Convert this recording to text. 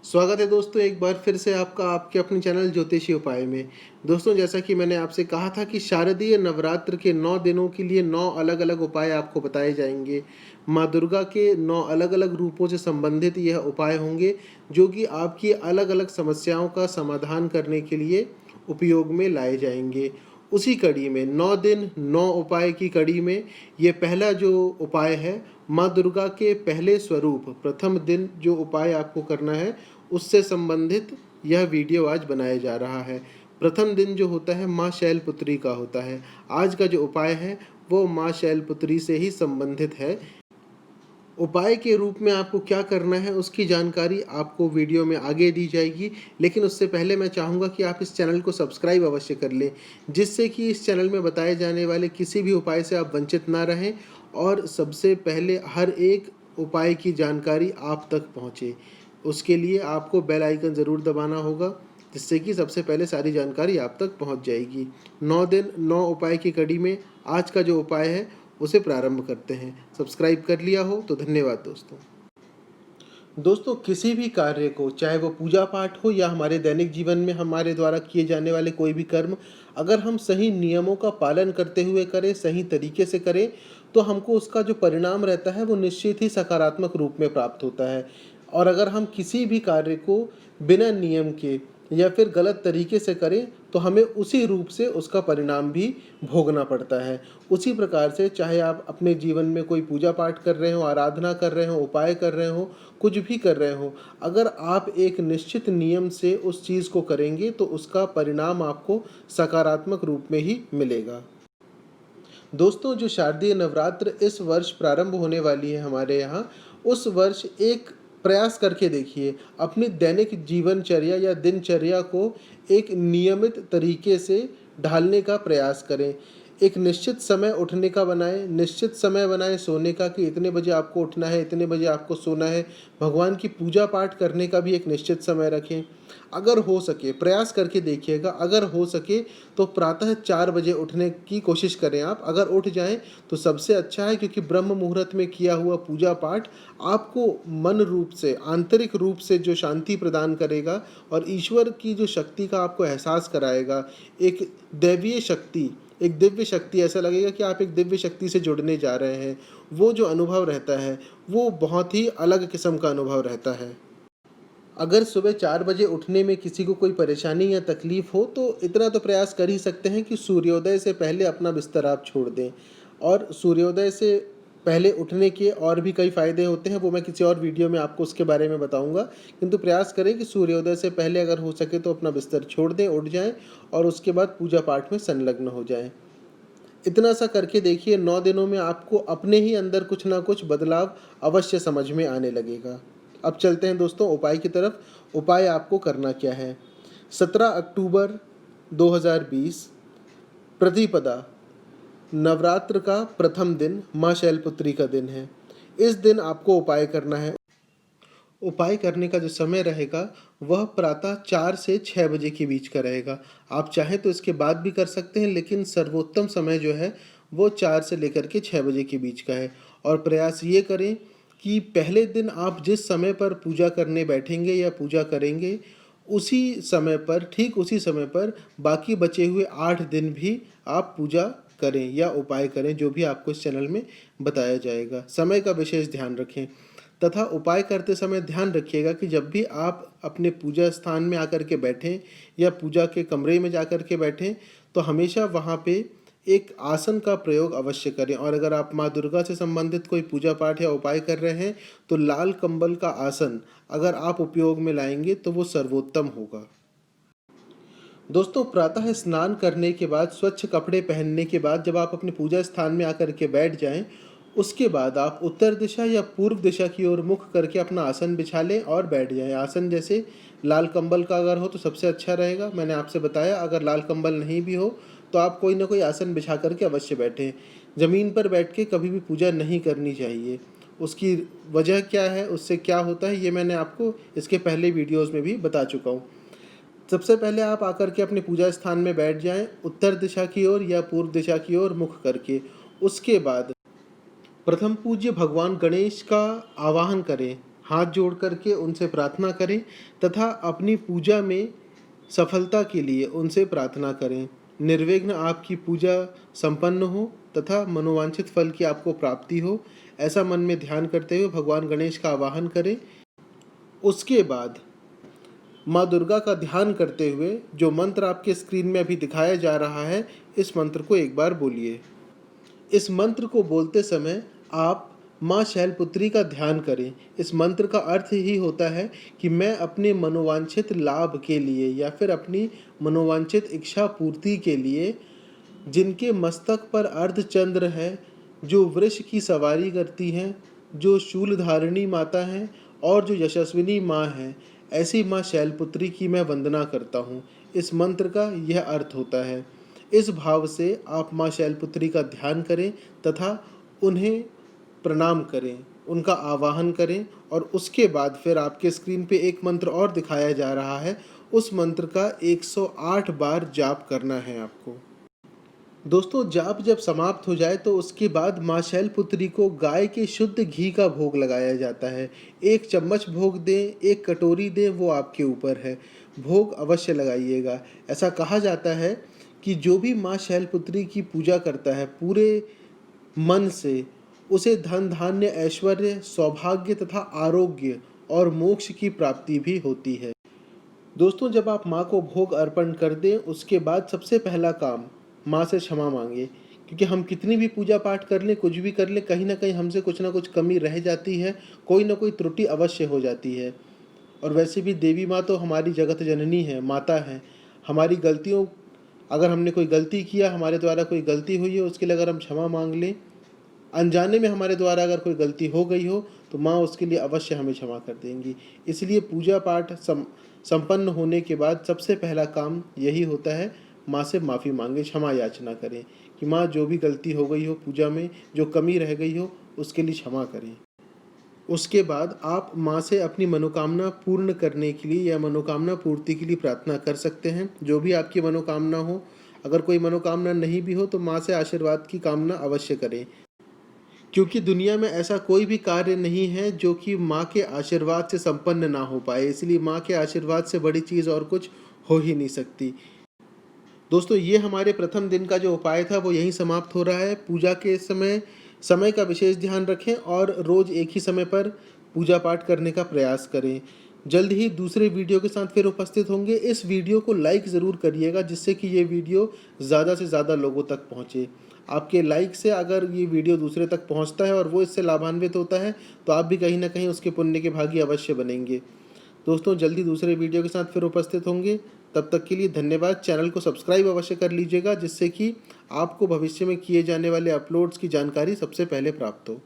स्वागत है दोस्तों एक बार फिर से आपका आपके अपने चैनल ज्योतिषी उपाय में। दोस्तों जैसा कि मैंने आपसे कहा था कि शारदीय नवरात्र के 9 दिनों के लिए 9 अलग-अलग उपाय आपको बताए जाएंगे। माँ दुर्गा के 9 अलग-अलग रूपों से संबंधित यह उपाय होंगे जो कि आपकी अलग-अलग समस्याओं का समाधान करने के लिए उपयोग में लाए जाएंगे। उसी कड़ी में 9 दिन 9 उपाय की कड़ी में ये पहला जो उपाय है माँ दुर्गा के पहले स्वरूप प्रथम दिन जो उपाय आपको करना है उससे संबंधित यह वीडियो आज बनाया जा रहा है। प्रथम दिन जो होता है माँ शैलपुत्री का होता है। आज का जो उपाय है वो माँ शैलपुत्री से ही संबंधित है। उपाय के रूप में आपको क्या करना है उसकी जानकारी आपको वीडियो में आगे दी जाएगी, लेकिन उससे पहले मैं चाहूँगा कि आप इस चैनल को सब्सक्राइब अवश्य कर लें, जिससे कि इस चैनल में बताए जाने वाले किसी भी उपाय से आप वंचित ना रहें और सबसे पहले हर एक उपाय की जानकारी आप तक पहुँचे। उसके लिए आपको बेल आइकन ज़रूर दबाना होगा, जिससे कि सबसे पहले सारी जानकारी आप तक पहुँच जाएगी। 9 दिन 9 उपाय की कड़ी में आज का जो उपाय है उसे प्रारंभ करते हैं। सब्सक्राइब कर लिया हो तो धन्यवाद दोस्तों किसी भी कार्य को, चाहे वो पूजा पाठ हो या हमारे दैनिक जीवन में हमारे द्वारा किए जाने वाले कोई भी कर्म, अगर हम सही नियमों का पालन करते हुए करें, सही तरीके से करें, तो हमको उसका जो परिणाम रहता है वो निश्चित ही सकारात्मक रूप में प्राप्त होता है। और अगर हम किसी भी कार्य को बिना नियम के या फिर गलत तरीके से करें तो हमें उसी रूप से उसका परिणाम भी भोगना पड़ता है। उसी प्रकार से चाहे आप अपने जीवन में कोई पूजा पाठ कर रहे हो, आराधना कर रहे हो, उपाय कर रहे हो, कुछ भी कर रहे हो, अगर आप एक निश्चित नियम से उस चीज़ को करेंगे तो उसका परिणाम आपको सकारात्मक रूप में ही मिलेगा। दोस्तों जो शारदीय नवरात्र इस वर्ष प्रारंभ होने वाली है हमारे यहाँ, उस वर्ष एक प्रयास करके देखिए, अपनी दैनिक जीवनचर्या या दिनचर्या को एक नियमित तरीके से ढालने का प्रयास करें। एक निश्चित समय उठने का बनाएं, निश्चित समय बनाएं सोने का कि इतने बजे आपको उठना है, इतने बजे आपको सोना है। भगवान की पूजा पाठ करने का भी एक निश्चित समय रखें। अगर हो सके प्रयास करके देखिएगा, अगर हो सके तो प्रातः 4 बजे उठने की कोशिश करें आप। अगर उठ जाएं तो सबसे अच्छा है, क्योंकि ब्रह्म मुहूर्त में किया हुआ पूजा पाठ आपको मन रूप से, आंतरिक रूप से जो शांति प्रदान करेगा और ईश्वर की जो शक्ति का आपको एहसास कराएगा, एक दैवीय शक्ति, एक दिव्य शक्ति, ऐसा लगेगा कि आप एक दिव्य शक्ति से जुड़ने जा रहे हैं। वो जो अनुभव रहता है वो बहुत ही अलग किस्म का अनुभव रहता है। अगर सुबह 4 बजे उठने में किसी को कोई परेशानी या तकलीफ़ हो तो इतना तो प्रयास कर ही सकते हैं कि सूर्योदय से पहले अपना बिस्तर आप छोड़ दें। और सूर्योदय से पहले उठने के और भी कई फ़ायदे होते हैं, वो मैं किसी और वीडियो में आपको उसके बारे में बताऊंगा। किंतु प्रयास करें कि सूर्योदय से पहले अगर हो सके तो अपना बिस्तर छोड़ दें, उठ जाएं और उसके बाद पूजा पाठ में संलग्न हो जाएं। इतना सा करके देखिए, 9 दिनों में आपको अपने ही अंदर कुछ ना कुछ बदलाव अवश्य समझ में आने लगेगा। अब चलते हैं दोस्तों उपाय की तरफ। उपाय आपको करना क्या है? 17 अक्टूबर 2020 प्रतिपदा, नवरात्र का प्रथम दिन, माँ शैलपुत्री का दिन है। इस दिन आपको उपाय करना है। उपाय करने का जो समय रहेगा वह प्रातः 4 से 6 बजे के बीच का रहेगा। आप चाहें तो इसके बाद भी कर सकते हैं, लेकिन सर्वोत्तम समय जो है वो 4 से लेकर के 6 बजे के बीच का है। और प्रयास ये करें कि पहले दिन आप जिस समय पर पूजा करने बैठेंगे या पूजा करेंगे, उसी समय पर, ठीक उसी समय पर बाकी बचे हुए 8 दिन भी आप पूजा करें या उपाय करें, जो भी आपको इस चैनल में बताया जाएगा। समय का विशेष ध्यान रखें तथा उपाय करते समय ध्यान रखिएगा कि जब भी आप अपने पूजा स्थान में आकर के बैठें या पूजा के कमरे में जाकर के बैठें तो हमेशा वहाँ पे एक आसन का प्रयोग अवश्य करें। और अगर आप माँ दुर्गा से संबंधित कोई पूजा पाठ या उपाय कर रहे हैं तो लाल कंबल का आसन अगर आप उपयोग में लाएंगे तो वो सर्वोत्तम होगा। दोस्तों प्रातः स्नान करने के बाद, स्वच्छ कपड़े पहनने के बाद जब आप अपने पूजा स्थान में आकर के बैठ जाएं, उसके बाद आप उत्तर दिशा या पूर्व दिशा की ओर मुख करके अपना आसन बिछा लें और बैठ जाएं। आसन जैसे लाल कंबल का अगर हो तो सबसे अच्छा रहेगा। मैंने आपसे बताया, अगर लाल कंबल नहीं भी हो तो आप कोई ना कोई आसन बिछा करके अवश्य बैठें। ज़मीन पर बैठ के कभी भी पूजा नहीं करनी चाहिए। उसकी वजह क्या है, उससे क्या होता है, ये मैंने आपको इसके पहले वीडियोज़ में भी बता चुका हूँ। सबसे पहले आप आकर के अपने पूजा स्थान में बैठ जाएं, उत्तर दिशा की ओर या पूर्व दिशा की ओर मुख करके। उसके बाद प्रथम पूज्य भगवान गणेश का आवाहन करें। हाथ जोड़ करके उनसे प्रार्थना करें तथा अपनी पूजा में सफलता के लिए उनसे प्रार्थना करें। निर्विघ्न आपकी पूजा संपन्न हो तथा मनोवांछित फल की आपको प्राप्ति हो, ऐसा मन में ध्यान करते हुए भगवान गणेश का आवाहन करें। उसके बाद माँ दुर्गा का ध्यान करते हुए जो मंत्र आपके स्क्रीन में अभी दिखाया जा रहा है, इस मंत्र को एक बार बोलिए। इस मंत्र को बोलते समय आप माँ शैलपुत्री का ध्यान करें। इस मंत्र का अर्थ ही होता है कि मैं अपने मनोवांछित लाभ के लिए या फिर अपनी मनोवांछित इच्छा पूर्ति के लिए, जिनके मस्तक पर अर्धचंद्र है, जो वृष की सवारी करती हैं, जो शूलधारिणी माता हैं और जो यशस्विनी माँ हैं, ऐसी माँ शैलपुत्री की मैं वंदना करता हूँ। इस मंत्र का यह अर्थ होता है। इस भाव से आप माँ शैलपुत्री का ध्यान करें तथा उन्हें प्रणाम करें, उनका आवाहन करें और उसके बाद फिर आपके स्क्रीन पे एक मंत्र और दिखाया जा रहा है, उस मंत्र का 108 बार जाप करना है आपको। दोस्तों, जाप जब समाप्त हो जाए तो उसके बाद माँ शैलपुत्री को गाय के शुद्ध घी का भोग लगाया जाता है। 1 चम्मच भोग दें, 1 कटोरी दें, वो आपके ऊपर है। भोग अवश्य लगाइएगा। ऐसा कहा जाता है कि जो भी माँ शैलपुत्री की पूजा करता है पूरे मन से, उसे धन धान्य ऐश्वर्य सौभाग्य तथा आरोग्य और मोक्ष की प्राप्ति भी होती है। दोस्तों, जब आप माँ को भोग अर्पण कर दें उसके बाद सबसे पहला काम माँ से क्षमा मांगे, क्योंकि हम कितनी भी पूजा पाठ कर लें, कुछ भी कर लें, कहीं ना कहीं हमसे कुछ ना कुछ कमी रह जाती है, कोई ना कोई त्रुटि अवश्य हो जाती है। और वैसे भी देवी माँ तो हमारी जगत जननी है, माता है। हमारी गलतियों, अगर हमने कोई गलती किया, हमारे द्वारा कोई गलती हुई है, उसके लिए अगर हम क्षमा मांग लें, अनजाने में हमारे द्वारा अगर कोई गलती हो गई हो तो माँ उसके लिए अवश्य हमें क्षमा कर देंगी। इसलिए पूजा पाठ संपन्न होने के बाद सबसे पहला काम यही होता है, माँ से माफ़ी मांगे, क्षमा याचना करें कि माँ जो भी गलती हो गई हो पूजा में, जो कमी रह गई हो, उसके लिए क्षमा करें। उसके बाद आप माँ से अपनी मनोकामना पूर्ण करने के लिए या मनोकामना पूर्ति के लिए प्रार्थना कर सकते हैं। जो भी आपकी मनोकामना हो, अगर कोई मनोकामना नहीं भी हो तो माँ से आशीर्वाद की कामना अवश्य करें, क्योंकि दुनिया में ऐसा कोई भी कार्य नहीं है जो कि माँ के आशीर्वाद से संपन्न ना हो पाए। इसलिए माँ के आशीर्वाद से बड़ी चीज़ और कुछ हो ही नहीं सकती। दोस्तों, ये हमारे प्रथम दिन का जो उपाय था वो यहीं समाप्त हो रहा है। पूजा के समय का विशेष ध्यान रखें और रोज़ एक ही समय पर पूजा पाठ करने का प्रयास करें। जल्द ही दूसरे वीडियो के साथ फिर उपस्थित होंगे। इस वीडियो को लाइक ज़रूर करिएगा, जिससे कि ये वीडियो ज़्यादा से ज़्यादा लोगों तक पहुँचे। आपके लाइक से अगर ये वीडियो दूसरे तक पहुँचता है और वो इससे लाभान्वित होता है तो आप भी कहीं ना कहीं उसके पुण्य के भागी अवश्य बनेंगे। दोस्तों, जल्दी दूसरे वीडियो के साथ फिर उपस्थित होंगे। तब तक के लिए धन्यवाद। चैनल को सब्सक्राइब अवश्य कर लीजिएगा, जिससे कि आपको भविष्य में किए जाने वाले अपलोड्स की जानकारी सबसे पहले प्राप्त हो।